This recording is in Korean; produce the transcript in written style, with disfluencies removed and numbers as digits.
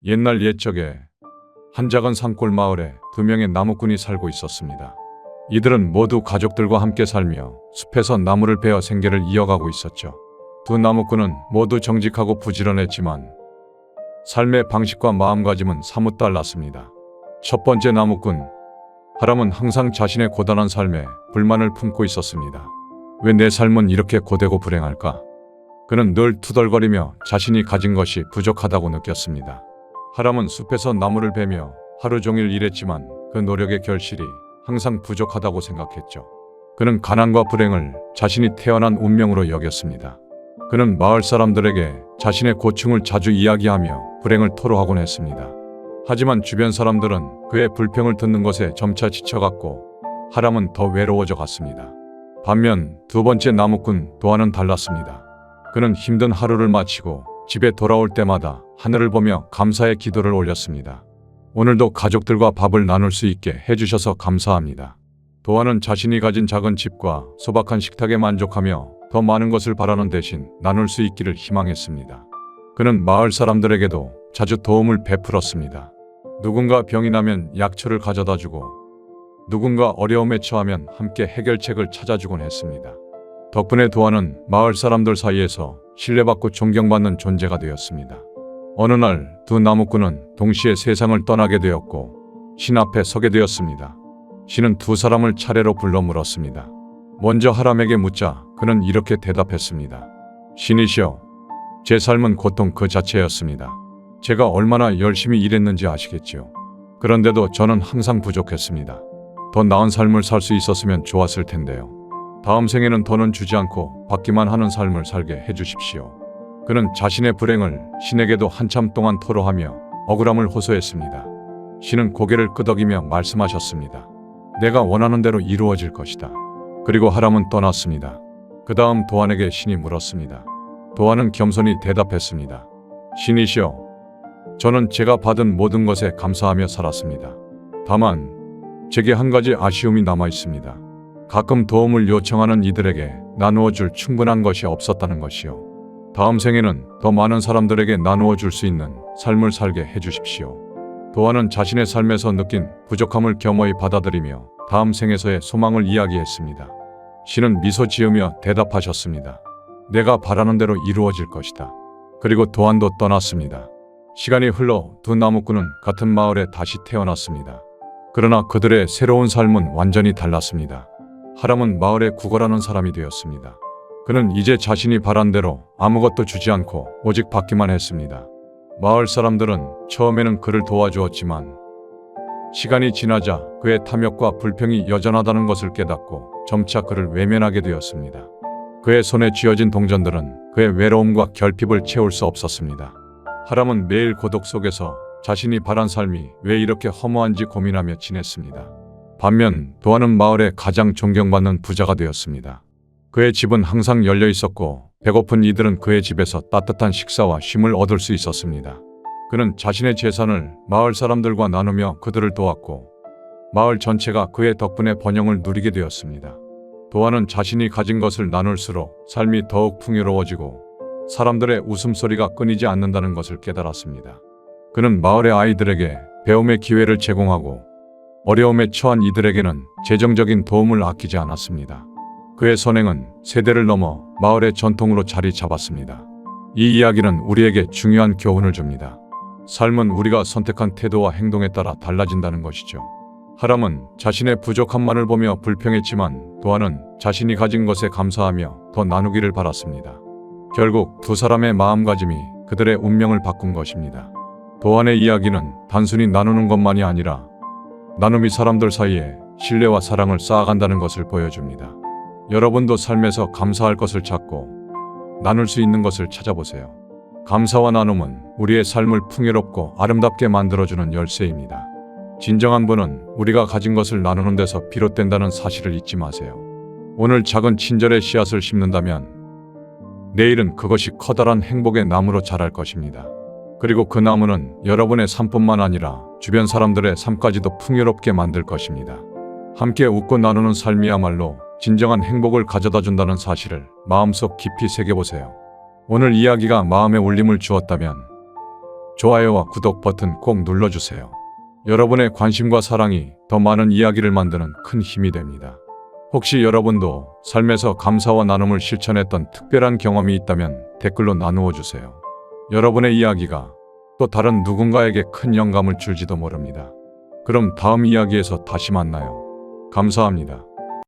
옛날 옛적에 한 작은 산골 마을에 두 명의 나무꾼이 살고 있었습니다. 이들은 모두 가족들과 함께 살며 숲에서 나무를 베어 생계를 이어가고 있었죠. 두 나무꾼은 모두 정직하고 부지런했지만 삶의 방식과 마음가짐은 사뭇 달랐습니다. 첫 번째 나무꾼 하람은 항상 자신의 고단한 삶에 불만을 품고 있었습니다. 왜 내 삶은 이렇게 고되고 불행할까? 그는 늘 투덜거리며 자신이 가진 것이 부족하다고 느꼈습니다. 하람은 숲에서 나무를 베며 하루 종일 일했지만 그 노력의 결실이 항상 부족하다고 생각했죠. 그는 가난과 불행을 자신이 태어난 운명으로 여겼습니다. 그는 마을 사람들에게 자신의 고충을 자주 이야기하며 불행을 토로하곤 했습니다. 하지만 주변 사람들은 그의 불평을 듣는 것에 점차 지쳐갔고 하람은 더 외로워져 갔습니다. 반면 두 번째 나무꾼 도안은 달랐습니다. 그는 힘든 하루를 마치고 집에 돌아올 때마다 하늘을 보며 감사의 기도를 올렸습니다. 오늘도 가족들과 밥을 나눌 수 있게 해주셔서 감사합니다. 도안은 자신이 가진 작은 집과 소박한 식탁에 만족하며 더 많은 것을 바라는 대신 나눌 수 있기를 희망했습니다. 그는 마을 사람들에게도 자주 도움을 베풀었습니다. 누군가 병이 나면 약초를 가져다 주고 누군가 어려움에 처하면 함께 해결책을 찾아주곤 했습니다. 덕분에 도안은 마을 사람들 사이에서 신뢰받고 존경받는 존재가 되었습니다. 어느 날 두 나무꾼은 동시에 세상을 떠나게 되었고 신 앞에 서게 되었습니다. 신은 두 사람을 차례로 불러 물었습니다. 먼저 하람에게 묻자 그는 이렇게 대답했습니다. 신이시여, 제 삶은 고통 그 자체였습니다. 제가 얼마나 열심히 일했는지 아시겠지요. 그런데도 저는 항상 부족했습니다. 더 나은 삶을 살 수 있었으면 좋았을 텐데요. 다음 생에는 더는 주지 않고 받기만 하는 삶을 살게 해주십시오. 그는 자신의 불행을 신에게도 한참 동안 토로하며 억울함을 호소했습니다. 신은 고개를 끄덕이며 말씀하셨습니다. 내가 원하는 대로 이루어질 것이다. 그리고 하람은 떠났습니다. 그 다음 도안에게 신이 물었습니다. 도안은 겸손히 대답했습니다. 신이시여, 저는 제가 받은 모든 것에 감사하며 살았습니다. 다만 제게 한 가지 아쉬움이 남아 있습니다. 가끔 도움을 요청하는 이들에게 나누어 줄 충분한 것이 없었다는 것이요. 다음 생에는 더 많은 사람들에게 나누어 줄 수 있는 삶을 살게 해주십시오. 도안은 자신의 삶에서 느낀 부족함을 겸허히 받아들이며 다음 생에서의 소망을 이야기했습니다. 신은 미소 지으며 대답하셨습니다. 내가 바라는 대로 이루어질 것이다. 그리고 도안도 떠났습니다. 시간이 흘러 두 나무꾼은 같은 마을에 다시 태어났습니다. 그러나 그들의 새로운 삶은 완전히 달랐습니다. 하람은 마을에 구걸하는 사람이 되었습니다. 그는 이제 자신이 바란 대로 아무것도 주지 않고 오직 받기만 했습니다. 마을 사람들은 처음에는 그를 도와주었지만 시간이 지나자 그의 탐욕과 불평이 여전하다는 것을 깨닫고 점차 그를 외면하게 되었습니다. 그의 손에 쥐어진 동전들은 그의 외로움과 결핍을 채울 수 없었습니다. 하람은 매일 고독 속에서 자신이 바란 삶이 왜 이렇게 허무한지 고민하며 지냈습니다. 반면 도안은 마을의 가장 존경받는 부자가 되었습니다. 그의 집은 항상 열려 있었고 배고픈 이들은 그의 집에서 따뜻한 식사와 쉼을 얻을 수 있었습니다. 그는 자신의 재산을 마을 사람들과 나누며 그들을 도왔고 마을 전체가 그의 덕분에 번영을 누리게 되었습니다. 도안은 자신이 가진 것을 나눌수록 삶이 더욱 풍요로워지고 사람들의 웃음소리가 끊이지 않는다는 것을 깨달았습니다. 그는 마을의 아이들에게 배움의 기회를 제공하고 어려움에 처한 이들에게는 재정적인 도움을 아끼지 않았습니다. 그의 선행은 세대를 넘어 마을의 전통으로 자리 잡았습니다. 이 이야기는 우리에게 중요한 교훈을 줍니다. 삶은 우리가 선택한 태도와 행동에 따라 달라진다는 것이죠. 하람은 자신의 부족함만을 보며 불평했지만 도안은 자신이 가진 것에 감사하며 더 나누기를 바랐습니다. 결국 두 사람의 마음가짐이 그들의 운명을 바꾼 것입니다. 도안의 이야기는 단순히 나누는 것만이 아니라 나눔이 사람들 사이에 신뢰와 사랑을 쌓아간다는 것을 보여줍니다. 여러분도 삶에서 감사할 것을 찾고 나눌 수 있는 것을 찾아보세요. 감사와 나눔은 우리의 삶을 풍요롭고 아름답게 만들어주는 열쇠입니다. 진정한 분은 우리가 가진 것을 나누는 데서 비롯된다는 사실을 잊지 마세요. 오늘 작은 친절의 씨앗을 심는다면 내일은 그것이 커다란 행복의 나무로 자랄 것입니다. 그리고 그 나무는 여러분의 삶뿐만 아니라 주변 사람들의 삶까지도 풍요롭게 만들 것입니다. 함께 웃고 나누는 삶이야말로 진정한 행복을 가져다 준다는 사실을 마음속 깊이 새겨보세요. 오늘 이야기가 마음에 울림을 주었다면 좋아요와 구독 버튼 꼭 눌러주세요. 여러분의 관심과 사랑이 더 많은 이야기를 만드는 큰 힘이 됩니다. 혹시 여러분도 삶에서 감사와 나눔을 실천했던 특별한 경험이 있다면 댓글로 나누어 주세요. 여러분의 이야기가 또 다른 누군가에게 큰 영감을 줄지도 모릅니다. 그럼 다음 이야기에서 다시 만나요. 감사합니다.